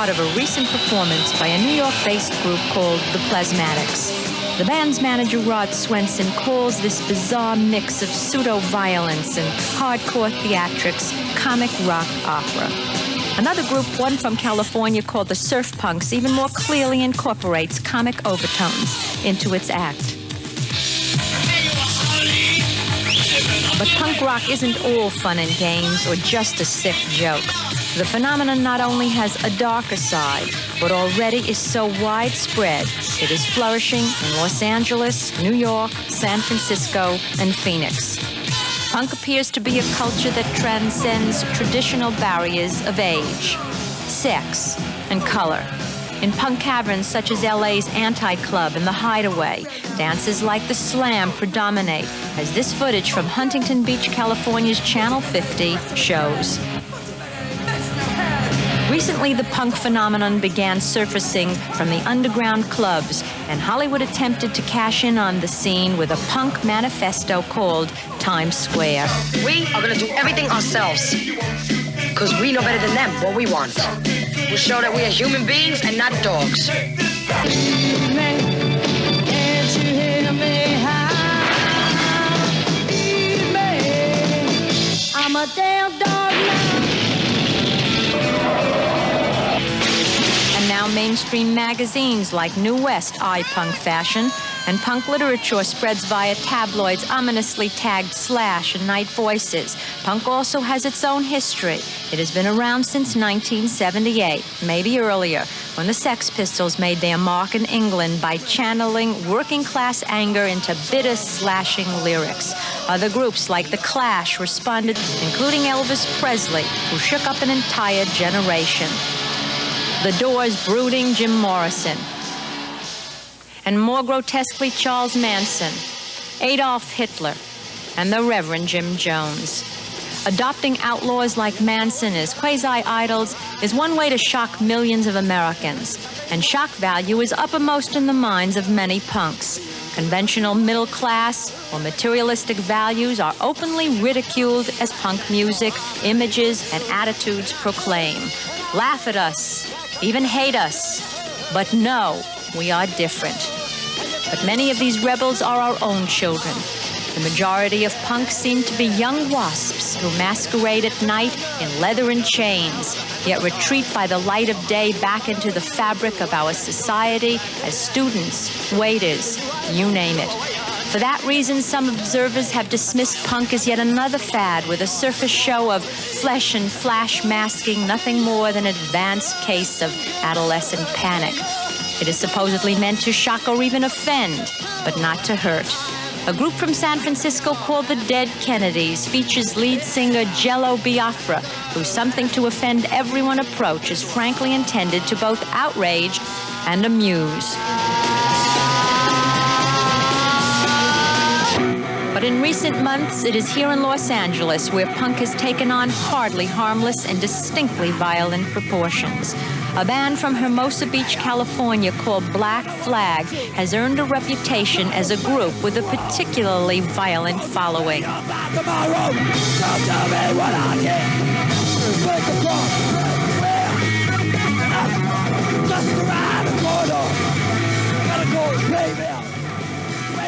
part of a recent performance by a New York-based group called The Plasmatics. The band's manager, Rod Swenson, calls this bizarre mix of pseudo-violence and hardcore theatrics comic rock opera. Another group, one from California called the Surf Punks, even more clearly incorporates comic overtones into its act. But punk rock isn't all fun and games or just a sick joke. The phenomenon not only has a darker side, but already is so widespread, it is flourishing in Los Angeles, New York, San Francisco, and Phoenix. Punk appears to be a culture that transcends traditional barriers of age, sex, and color. In punk caverns such as LA's Anti-Club and The Hideaway, dances like the slam predominate, as this footage from Huntington Beach, California's Channel 50 shows. Recently, the punk phenomenon began surfacing from the underground clubs, and Hollywood attempted to cash in on the scene with a punk manifesto called Times Square. We are going to do everything ourselves, because we know better than them what we want. We'll show that we are human beings and not dogs. I'm a damn dog now. And now mainstream magazines like New West eye punk fashion, and punk literature spreads via tabloids ominously tagged Slash and Night Voices. Punk also has its own history. It has been around since 1978, maybe earlier, when the Sex Pistols made their mark in England by channeling working-class anger into bitter, slashing lyrics. Other groups like The Clash responded, including Elvis Presley, who shook up an entire generation. The Doors' brooding Jim Morrison. And more grotesquely, Charles Manson, Adolf Hitler, and the Reverend Jim Jones. Adopting outlaws like Manson as quasi-idols is one way to shock millions of Americans, and shock value is uppermost in the minds of many punks. Conventional middle class or materialistic values are openly ridiculed as punk music, images, and attitudes proclaim. Laugh at us, even hate us, but no, we are different. But many of these rebels are our own children. The majority of punks seem to be young wasps who masquerade at night in leather and chains, yet retreat by the light of day back into the fabric of our society as students, waiters, you name it. For that reason, some observers have dismissed punk as yet another fad with a surface show of flesh and flash masking nothing more than an advanced case of adolescent panic. It is supposedly meant to shock or even offend, but not to hurt. A group from San Francisco called the Dead Kennedys features lead singer Jello Biafra, whose Something to Offend Everyone approach is frankly intended to both outrage and amuse. But in recent months, it is here in Los Angeles where punk has taken on hardly harmless and distinctly violent proportions. A band from Hermosa Beach, California called Black Flag has earned a reputation as a group with a particularly violent following.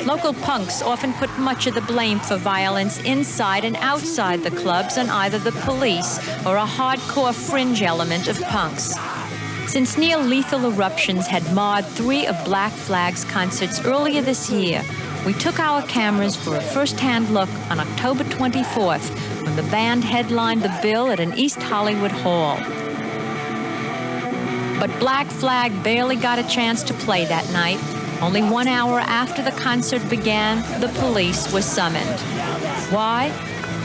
Local punks often put much of the blame for violence inside and outside the clubs on either the police or a hardcore fringe element of punks. Since near-lethal eruptions had marred 3 of Black Flag's concerts earlier this year, we took our cameras for a first-hand look on October 24th when the band headlined the bill at an East Hollywood hall. But Black Flag barely got a chance to play that night. Only 1 hour after the concert began, the police was summoned. Why?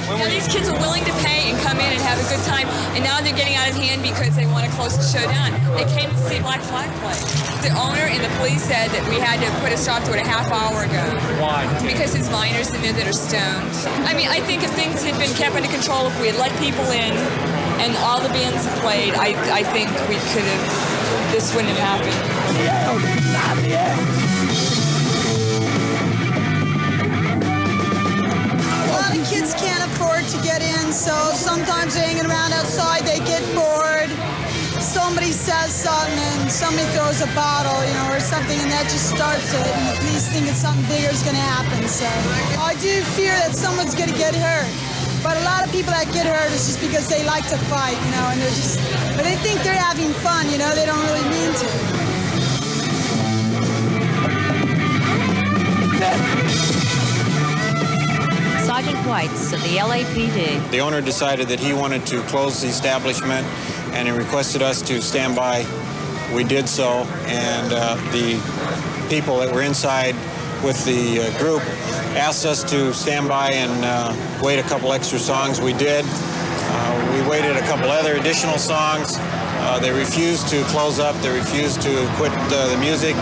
Now these kids are willing to pay and come in and have a good time, and now they're getting out of hand because they want to close the show down. They came to see Black Flag play. The owner and the police said that we had to put a stop to it a half hour ago. Why? Because there's minors in there that are stoned. I mean, I think if things had been kept under control, if we had let people in and all the bands played, I think we could have, this wouldn't have happened. Kids can't afford to get in, so sometimes hanging around outside they get bored. So somebody says something and somebody throws a bottle, you know, or something, and that just starts it, and the police think it's something bigger is going to happen. So I do fear that someone's going to get hurt. But a lot of people that get hurt is just because they like to fight, you know, and they're just, but they think they're having fun, you know, they don't really mean to. Sergeant Weitz of the LAPD. The owner decided that he wanted to close the establishment, and he requested us to stand by. We did so, and the people that were inside with the group asked us to stand by and wait a couple extra songs. We did. We waited a couple other additional songs. They refused to close up. They refused to quit the music.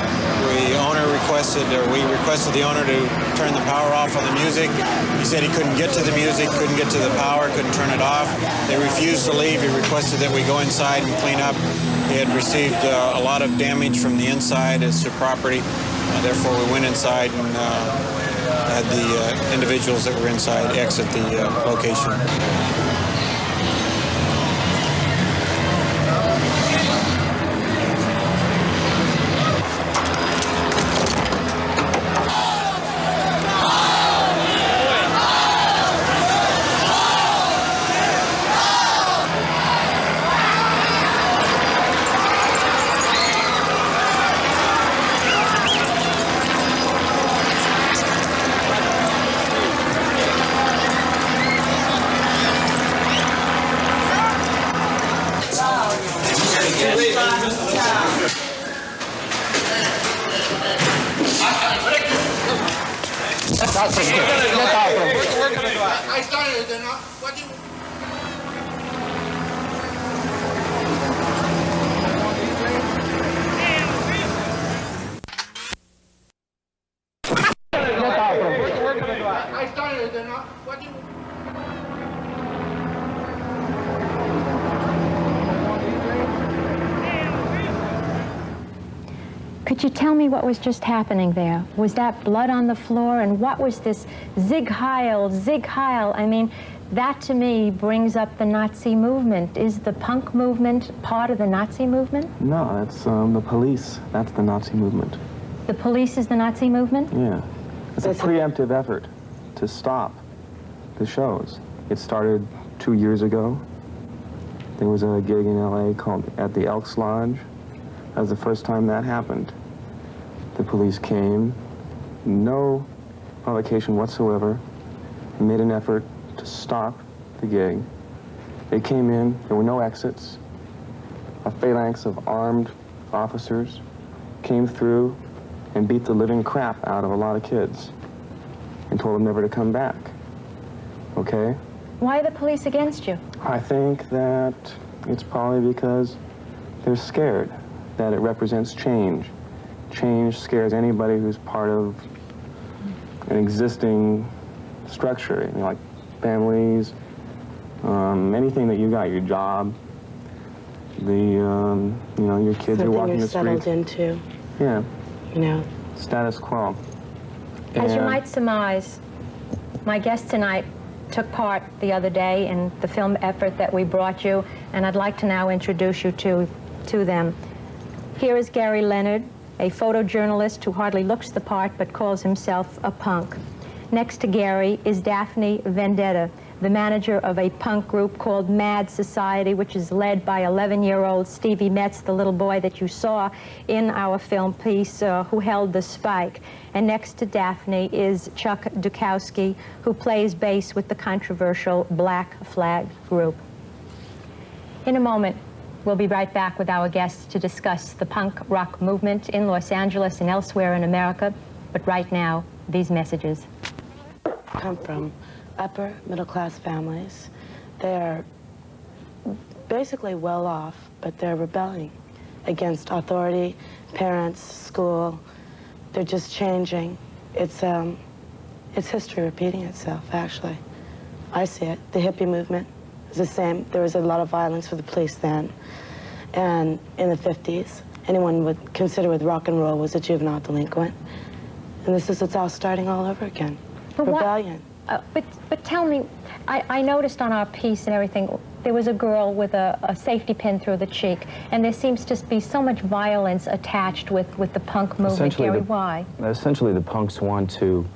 We requested the owner to turn the power off on the music. He said he couldn't get to the music, couldn't get to the power, couldn't turn it off. They refused to leave. He requested that we go inside and clean up. He had received a lot of damage from the inside as to property. Therefore, we went inside and had the individuals that were inside exit the location. I started it, what do you... I started it, what do you... Could you tell me what was just happening there? Was that blood on the floor? And what was this Sieg Heil, Sieg Heil? I mean, that to me brings up the Nazi movement. Is the punk movement part of the Nazi movement? No, that's the police. That's the Nazi movement. The police is the Nazi movement? Yeah. It's a preemptive effort to stop the shows. It started 2 years ago. There was a gig in LA called at the Elks Lodge. That was the first time that happened. The police came, no provocation whatsoever, made an effort to stop the gig. They came in, there were no exits. A phalanx of armed officers came through and beat the living crap out of a lot of kids and told them never to come back, okay? Why are the police against you? I think that it's probably because they're scared that it represents change. Change scares anybody who's part of an existing structure, you know, like families, anything that you got, your job, the, you know, your kids are walking the streets. Something you're settled into. Yeah. You know. Status quo. As you might surmise, my guest tonight took part the other day in the film effort that we brought you, and I'd like to now introduce you to them. Here is Gary Leonard, a photojournalist who hardly looks the part but calls himself a punk. Next to Gary is Daphne Vendetta, the manager of a punk group called Mad Society, which is led by 11-year-old Stevie Metz, the little boy that you saw in our film piece, who held the spike. And next to Daphne is Chuck Dukowski, who plays bass with the controversial Black Flag group. In a moment, we'll be right back with our guests to discuss the punk rock movement in Los Angeles and elsewhere in America. But right now, these messages. Come from upper middle-class families. They're basically well off, but they're rebelling against authority, parents, school. They're just changing. It's history repeating itself, actually. I see it. The hippie movement is the same. There was a lot of violence for the police then. And in the 50s, anyone would consider with rock and roll was a juvenile delinquent. And it's all starting all over again. But rebellion. But tell me, I noticed on our piece and everything, there was a girl with a safety pin through the cheek, and there seems to be so much violence attached with the punk movement. Gary, why? Essentially, the punks want to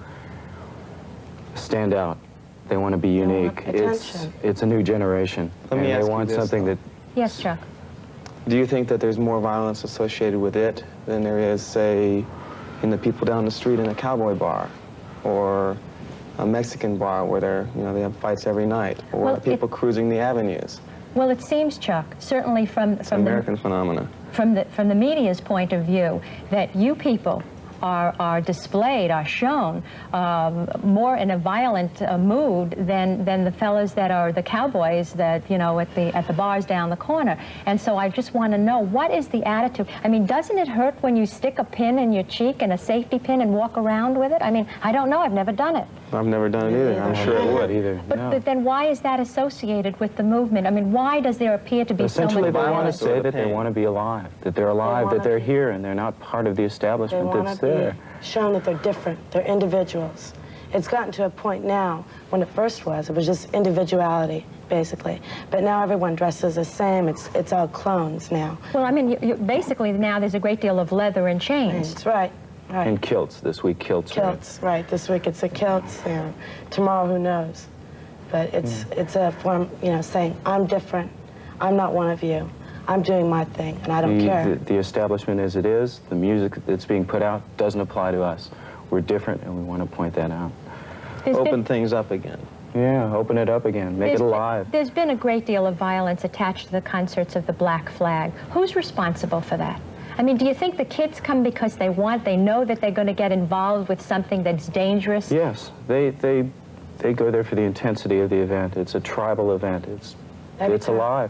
stand out. They want to be unique. It's a new generation. Let me ask they want you this, something though. that... Yes, Chuck. Do you think that there's more violence associated with it than there is, say, in the people down the street in a cowboy bar, or a Mexican bar where they have fights every night, or people cruising the avenues? Well, it seems, Chuck, certainly from American phenomena. From the media's point of view, that you people are displayed, are shown more in a violent mood than the fellas that are the cowboys that, at the bars down the corner. And so I just want to know, what is the attitude? I mean, doesn't it hurt when you stick a pin in your cheek and a safety pin and walk around with it? I mean, I don't know. I've never done it. I've never done it either. I'm sure it would either. But then why is that associated with the movement? I mean, why does there appear to be so much Essentially, they want violence? to say that they want to be alive, that they're alive, that they're here, and they're not part of the establishment that's there. Shown that they're different, they're individuals. It's gotten to a point now, when it first was, it was just individuality, basically. But now everyone dresses the same, it's all clones now. Well, I mean, basically now there's a great deal of leather and chains. That's right. Right. And kilts. This week, kilts. Kilts, right. This week it's the kilts. Tomorrow, who knows? But it's a form, saying, I'm different. I'm not one of you. I'm doing my thing, and I don't care. The establishment as it is, the music that's being put out, doesn't apply to us. We're different, and we want to point that out. Open things up again. Yeah, open it up again. Make it alive. There's been a great deal of violence attached to the concerts of the Black Flag. Who's responsible for that? I mean, do you think the kids come because they know that they're going to get involved with something that's dangerous? Yes, they go there for the intensity of the event. It's a tribal event. It's alive.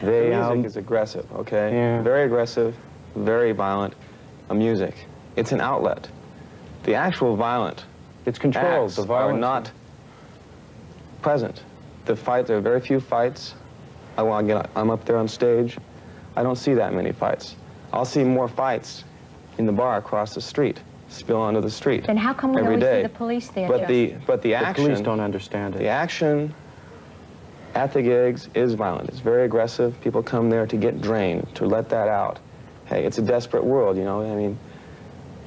The music is aggressive, okay? Yeah. Very aggressive, very violent music. It's an outlet. The actual violent It's controlled. acts The are violence not present. There are very few fights. I'm up there on stage. I don't see that many fights. I'll see more fights in the bar across the street, spill onto the street. Then how come we every always day. see the police there? But the action, police don't understand it. The action at the gigs is violent. It's very aggressive. People come there to get drained, to let that out. Hey, it's a desperate world, I mean,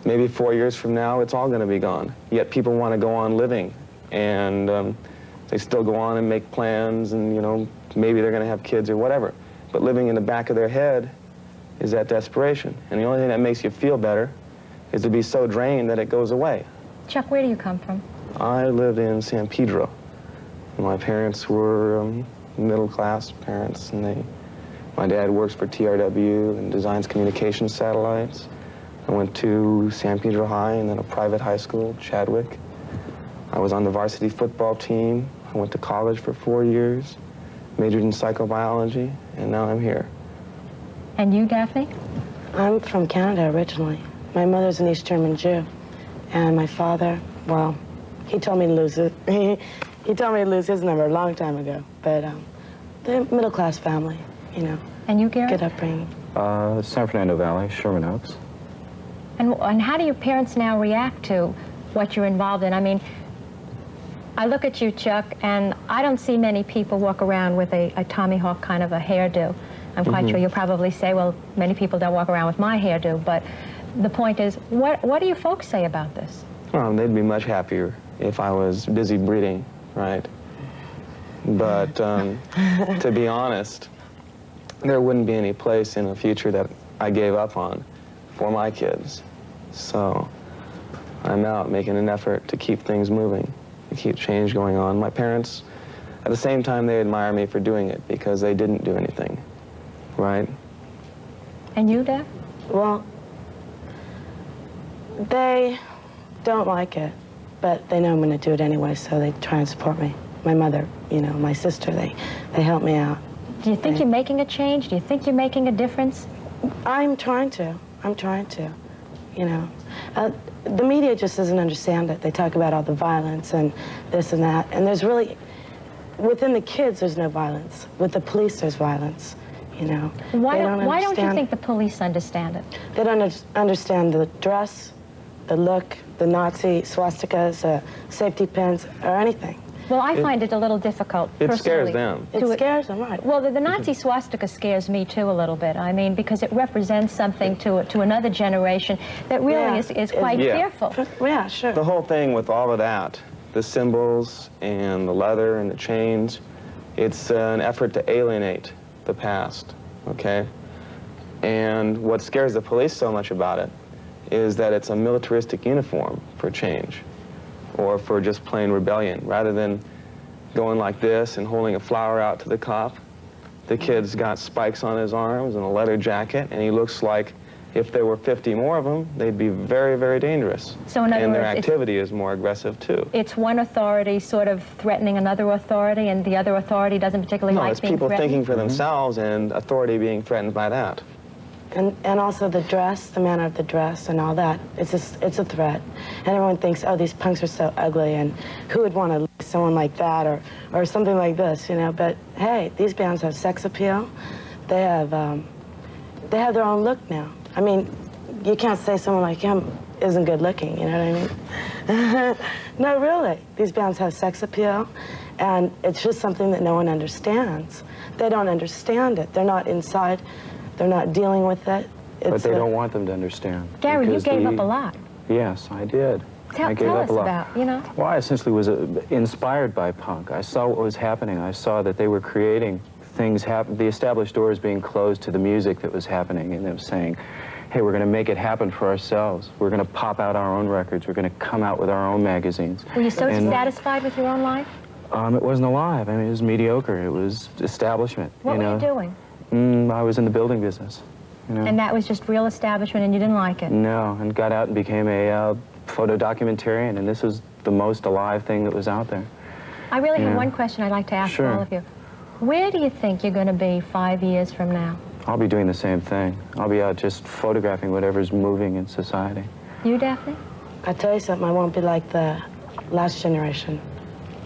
maybe 4 years from now, it's all going to be gone. Yet people want to go on living, and they still go on and make plans, and, maybe they're going to have kids or whatever. But living in the back of their head is that desperation. And the only thing that makes you feel better is to be so drained that it goes away. Chuck, where do you come from? I lived in San Pedro. My parents were middle-class parents, and my dad works for TRW and designs communications satellites. I went to San Pedro High and then a private high school, Chadwick. I was on the varsity football team. I went to college for 4 years, majored in psychobiology, and now I'm here. And you, Daphne? I'm from Canada originally. My mother's an East German Jew. And my father, well, he told me to lose it. He told me to lose his number a long time ago. But they're a middle-class family, And you, Gary? Good upbringing. San Fernando Valley, Sherman Oaks. And how do your parents now react to what you're involved in? I mean, I look at you, Chuck, and I don't see many people walk around with a Tommy Hawk kind of a hairdo. I'm quite sure you'll probably say, well, many people don't walk around with my hairdo, but the point is, what do you folks say about this? Well, they'd be much happier if I was busy breeding, right? But to be honest, there wouldn't be any place in the future that I gave up on for my kids. So I'm out making an effort to keep things moving, to keep change going on. My parents, at the same time, they admire me for doing it because they didn't do anything, right? And you, Dad? Well, they don't like it, but they know I'm going to do it anyway, so they try and support me. My mother, my sister, they help me out. Do you think you're making a change? Do you think you're making a difference? I'm trying to. The media just doesn't understand it. They talk about all the violence and this and that, and there's really, within the kids, there's no violence. With the police, there's violence, Why don't you think the police understand it? They don't understand the dress, the look, the Nazi swastikas, safety pins, or anything. Well, I find it a little difficult, It personally. scares them. It scares them, right? Well, the Nazi swastika scares me, too, a little bit. I mean, because it represents something to another generation that really Yeah. is quite Yeah. fearful. Yeah, sure. The whole thing with all of that, the symbols and the leather and the chains, it's an effort to alienate the past, okay? And what scares the police so much about it is that it's a militaristic uniform for change or for just plain rebellion. Rather than going like this and holding a flower out to the cop, the kid's got spikes on his arms and a leather jacket, and he looks like if there were 50 more of them, they'd be very, very dangerous. So in other and their words, it's- activity is more aggressive, too. It's one authority sort of threatening another authority, and the other authority doesn't particularly No, like it's being people threatened? thinking for themselves and authority being threatened by that. And also the dress, the manner of the dress and all that. It's a threat. And everyone thinks, oh, these punks are so ugly, and who would want to look at someone like that or something like this, you know? But hey, these bands have sex appeal. They have their own look now. I mean, you can't say someone like him isn't good looking, you know what I mean? No, really. These bands have sex appeal, and it's just something that no one understands. They don't understand it. They're not inside. They're not dealing with it. But they don't want them to understand. Gary, you because gave up a lot. Yes, I did. I gave Tell up us a lot. about, you know. Well, I essentially was inspired by punk. I saw what was happening. I saw that they were creating things the established doors being closed to the music that was happening, and them saying, hey, we're going to make it happen for ourselves. We're going to pop out our own records. We're going to come out with our own magazines. Were you so And, satisfied with your own life? It wasn't alive. I mean, it was mediocre. It was establishment. What you know? were you doing? I was in the building business. You know? And that was just real establishment, and you didn't like it? No, and got out and became a photo documentarian, and this was the most alive thing that was out there. I really have Yeah. one question I'd like to ask Sure. all of you. Where do you think you're going to be 5 years from now? I'll be doing the same thing. I'll be out just photographing whatever's moving in society. You, Daphne? I tell you something, I won't be like the last generation.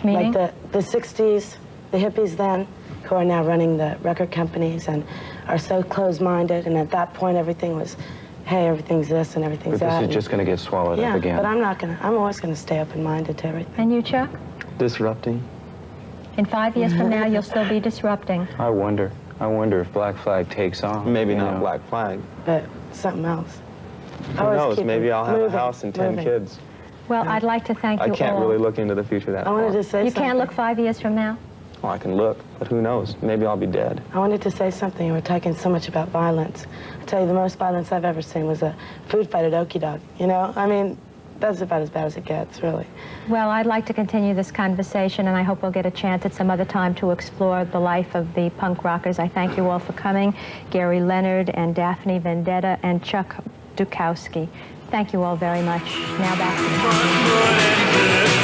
Meaning? Like the 60s, the hippies then, who are now running the record companies and are so closed-minded, and at that point everything was, hey, everything's this and everything's But that. this is just going to get swallowed yeah, up again. but I'm always going to stay open-minded to everything. And you, Chuck? Disrupting. In 5 years from now, you'll still be disrupting. I wonder if Black Flag takes off. Maybe you not know. Black Flag. But something else. Who knows? Maybe I'll have a house and 10 kids. Well, I'd like to thank I you can't all. really look into the future that I wanted far. to say You something. can't look 5 years from now? Well, I can look, but who knows? Maybe I'll be dead. I wanted to say something. You were talking so much about violence. I tell you, the most violence I've ever seen was a food fight at Okie Dog. You know, I mean, that's about as bad as it gets, really. Well, I'd like to continue this conversation, and I hope we'll get a chance at some other time to explore the life of the punk rockers. I thank you all for coming, Gary Leonard and Daphne Vendetta and Chuck Dukowski. Thank you all very much. Now back to you.